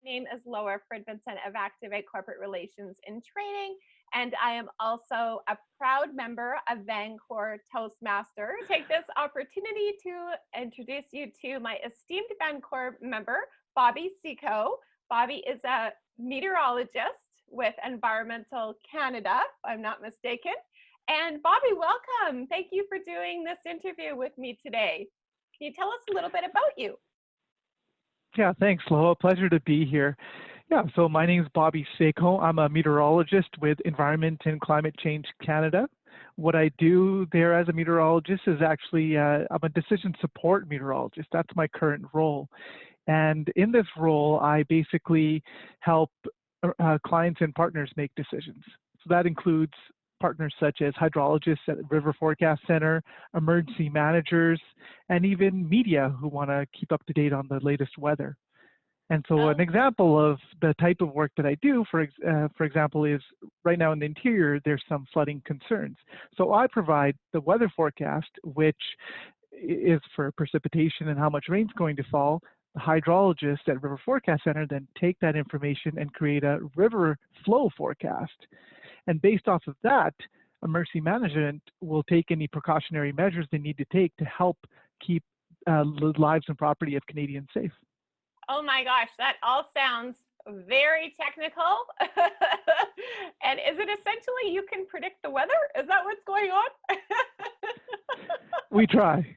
name is Laura Fridfinnson of Activate Corporate Relations in Training, and I am also a proud member of Vancore Toastmasters. Take this opportunity to introduce you to my esteemed Vancore member, Bobby Sekhon. Bobby is a meteorologist with Environmental Canada, if I'm not mistaken. And Bobby, welcome. Thank you for doing this interview with me today. Can you tell us a little bit about you? Yeah, thanks, Loa. Pleasure to be here. Yeah, so my name is Bobby Sekhon. I'm a meteorologist with Environment and Climate Change Canada. What I do there as a meteorologist is actually, I'm a decision support meteorologist. That's my current role. And in this role, I basically help clients and partners make decisions. So that includes partners such as hydrologists at River Forecast Center, emergency managers, and even media who want to keep up to date on the latest weather. And so an example of the type of work that I do, for example, is right now in the interior, there's some flooding concerns. So I provide the weather forecast, which is for precipitation and how much rain's going to fall. The hydrologists at River Forecast Center then take that information and create a river flow forecast. And based off of that, emergency management will take any precautionary measures they need to take to help keep the lives and property of Canadians safe. Oh my gosh, that all sounds very technical. And is it essentially you can predict the weather? Is that what's going on? We try.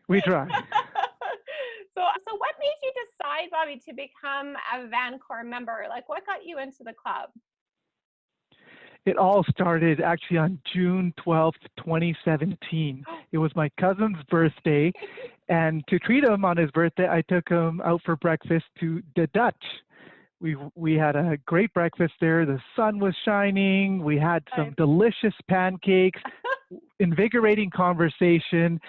So what made you decide, Bobby, to become a Vancore member? Like, what got you into the club? It all started actually on June 12th, 2017. It was my cousin's birthday, and to treat him on his birthday, I took him out for breakfast to the Dutch. We had a great breakfast there. The sun was shining. We had some delicious pancakes, invigorating conversation.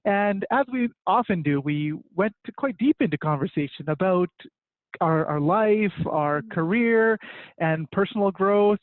And as we often do, we went quite deep into conversation about our life, our career, and personal growth.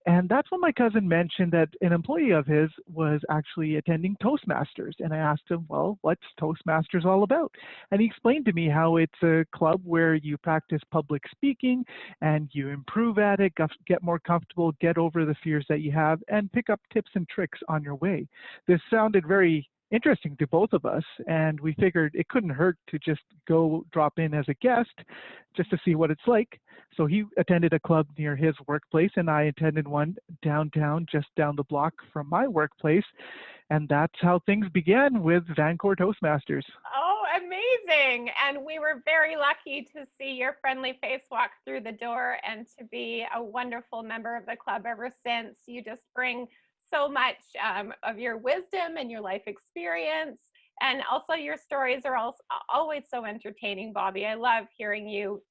And that's when my cousin mentioned that an employee of his was actually attending Toastmasters. And I asked him, well, what's Toastmasters all about? And he explained to me how it's a club where you practice public speaking and you improve at it, get more comfortable, get over the fears that you have, and pick up tips and tricks on your way. This sounded very interesting to both of us, and we figured it couldn't hurt to just go drop in as a guest just to see what it's like. So he attended a club near his workplace, and I attended one downtown, just down the block from my workplace. And that's how things began with Vancore Toastmasters. Oh, amazing. And we were very lucky to see your friendly face walk through the door and to be a wonderful member of the club ever since. You just bring so much of your wisdom and your life experience. And also your stories are always so entertaining, Bobby. I love hearing you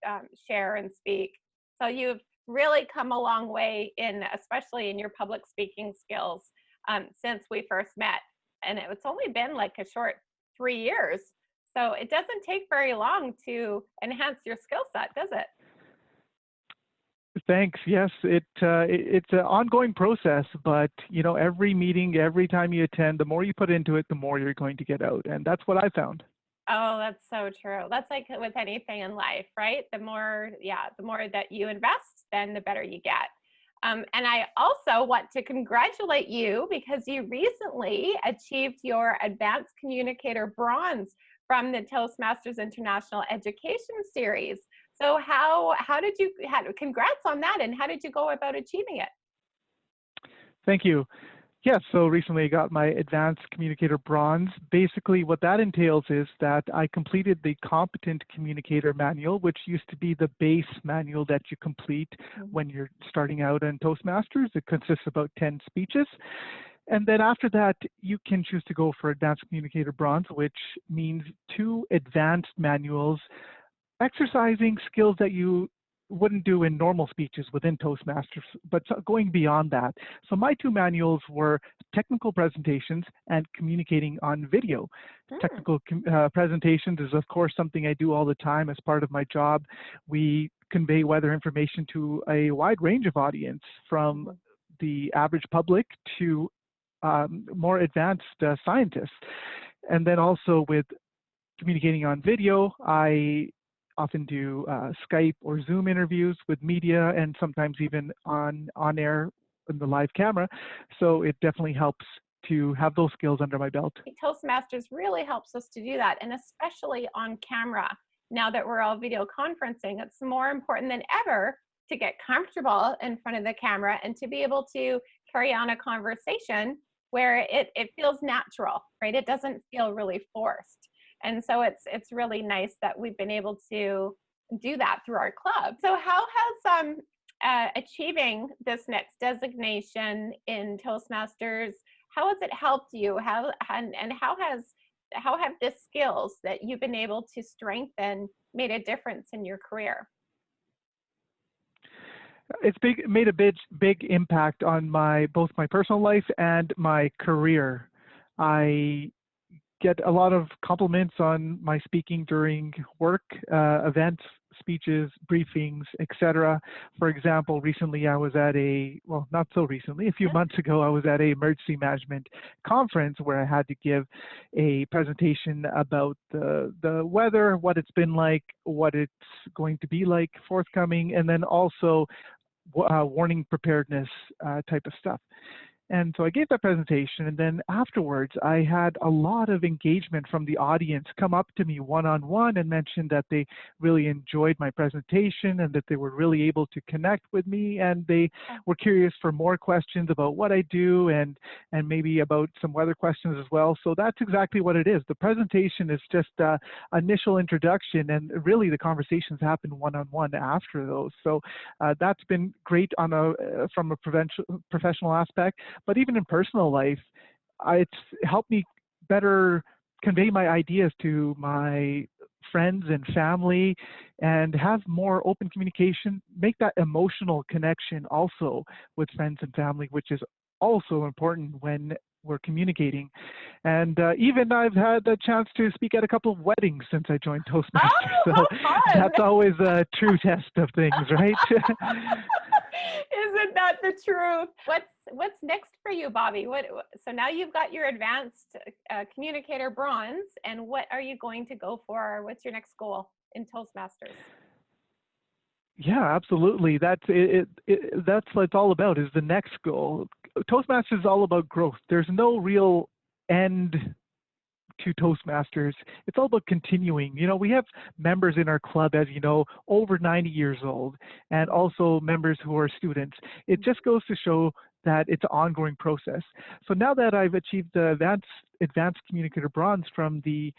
share and speak. So you've really come a long way especially in your public speaking skills since we first met. And it's only been like a short 3 years. So it doesn't take very long to enhance your skill set, does it? Thanks. Yes, it's an ongoing process, but every meeting, every time you attend, the more you put into it, the more you're going to get out, and that's what I found. Oh, that's so true. That's like with anything in life, right? The more that you invest, then the better you get. And I also want to congratulate you because you recently achieved your Advanced Communicator Bronze from the Toastmasters International Education Series. So how did you, congrats on that, and how did you go about achieving it? Thank you. Yes, so recently I got my Advanced Communicator Bronze. Basically what that entails is that I completed the Competent Communicator Manual, which used to be the base manual that you complete when you're starting out in Toastmasters. It consists of about 10 speeches. And then after that, you can choose to go for Advanced Communicator Bronze, which means 2 advanced manuals exercising skills that you wouldn't do in normal speeches within Toastmasters, but going beyond that. So my 2 manuals were technical presentations and communicating on video. Technical presentations is, of course, something I do all the time as part of my job. We convey weather information to a wide range of audience, from the average public to more advanced scientists. And then also with communicating on video, I often do Skype or Zoom interviews with media, and sometimes even on air in the live camera. So it definitely helps to have those skills under my belt. Toastmasters really helps us to do that, and especially on camera. Now that we're all video conferencing, it's more important than ever to get comfortable in front of the camera and to be able to carry on a conversation where it feels natural, right? It doesn't feel really forced. And so it's really nice that we've been able to do that through our club. So how has achieving this next designation in Toastmasters, how has it helped you? How have the skills that you've been able to strengthen made a difference in your career? It's made a big impact on both my personal life and my career. I get a lot of compliments on my speaking during work, events, speeches, briefings, etc. For example, recently I was at not so recently, a few months ago, I was at a emergency management conference where I had to give a presentation about the weather, what it's been like, what it's going to be like forthcoming, and then also warning preparedness type of stuff. And so I gave that presentation, and then afterwards I had a lot of engagement from the audience come up to me one-on-one and mention that they really enjoyed my presentation and that they were really able to connect with me, and they were curious for more questions about what I do and maybe about some weather questions as well. So that's exactly what it is. The presentation is just an initial introduction, and really the conversations happen one-on-one after those. So that's been great from a professional aspect. But even in personal life, it's helped me better convey my ideas to my friends and family and have more open communication, make that emotional connection also with friends and family, which is also important when we're communicating. And even I've had a chance to speak at a couple of weddings since I joined Toastmasters. So that's always a true test of things, right? Isn't that the truth? What's next for you, Bobby? So now you've got your advanced communicator bronze, and what are you going to go for? What's your next goal in Toastmasters? Yeah, absolutely. That's that's what it's all about, is the next goal. Toastmasters is all about growth. There's no real end to Toastmasters. It's all about continuing. You know, we have members in our club, as you know, over 90 years old, and also members who are students. It just goes to show that it's an ongoing process. So now that I've achieved the advanced communicator bronze from the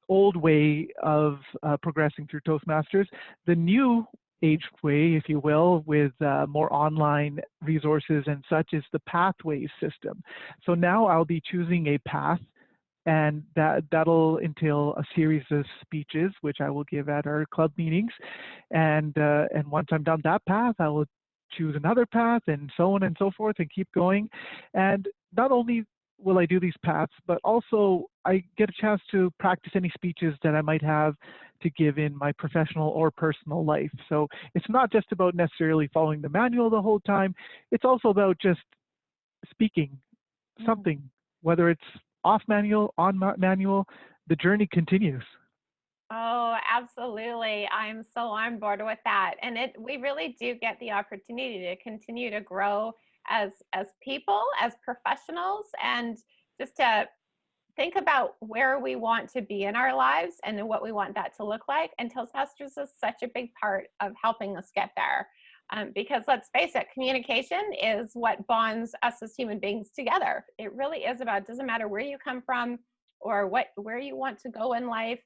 old way of progressing through Toastmasters, the new age way, if you will, with more online resources and such, is the pathways system. So now I'll be choosing a path, and that'll entail a series of speeches, which I will give at our club meetings. And once I'm down that path, I will choose another path, and so on and so forth, and keep going. And not only will I do these paths, but also I get a chance to practice any speeches that I might have to give in my professional or personal life. So it's not just about necessarily following the manual the whole time. It's also about just speaking something, whether it's off manual, on manual, the journey continues. Oh, absolutely. I'm so on board with that. And we really do get the opportunity to continue to grow as people, as professionals, and just to think about where we want to be in our lives and what we want that to look like. And Toastmasters is such a big part of helping us get there. Because let's face it, communication is what bonds us as human beings together. It really is about, it doesn't matter where you come from or where you want to go in life.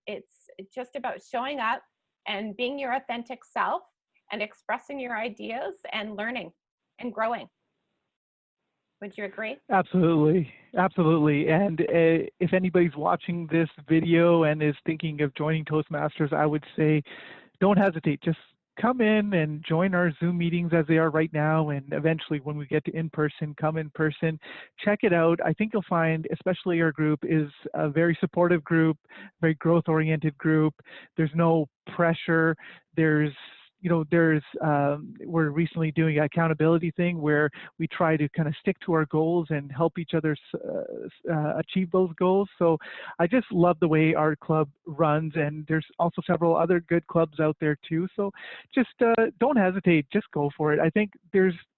It's just about showing up and being your authentic self and expressing your ideas and learning and growing. Would you agree? Absolutely. Absolutely. And if anybody's watching this video and is thinking of joining Toastmasters, I would say don't hesitate. Just come in and join our Zoom meetings as they are right now. And eventually, when we get to in-person, come in person, check it out. I think you'll find, especially our group is a very supportive group, very growth-oriented group. There's no pressure. There's we're recently doing an accountability thing where we try to kind of stick to our goals and help each other achieve those goals. So I just love the way our club runs, and there's also several other good clubs out there too. So just don't hesitate, just go for it. I think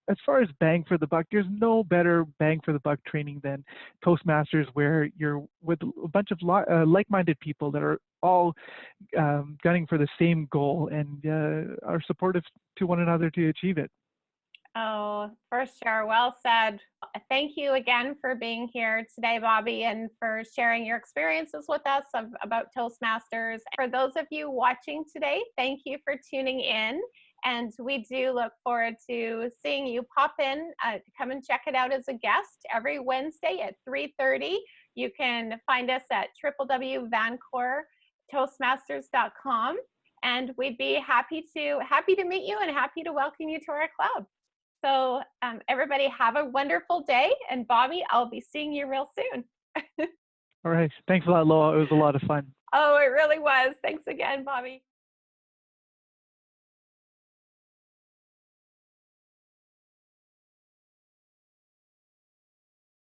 as far as bang for the buck, there's no better bang for the buck training than Toastmasters, where you're with a bunch of like-minded people that are all gunning for the same goal and are supportive to one another to achieve it. Oh, for sure. Well said. Thank you again for being here today, Bobby, and for sharing your experiences with us about Toastmasters. For those of you watching today, thank you for tuning in. And we do look forward to seeing you pop in, come and check it out as a guest every Wednesday at 3:30. You can find us at www.vancoretoastmasters.com. And we'd be happy to meet you and happy to welcome you to our club. So everybody have a wonderful day. And Bobby, I'll be seeing you real soon. All right. Thanks a lot, Loa. It was a lot of fun. Oh, it really was. Thanks again, Bobby.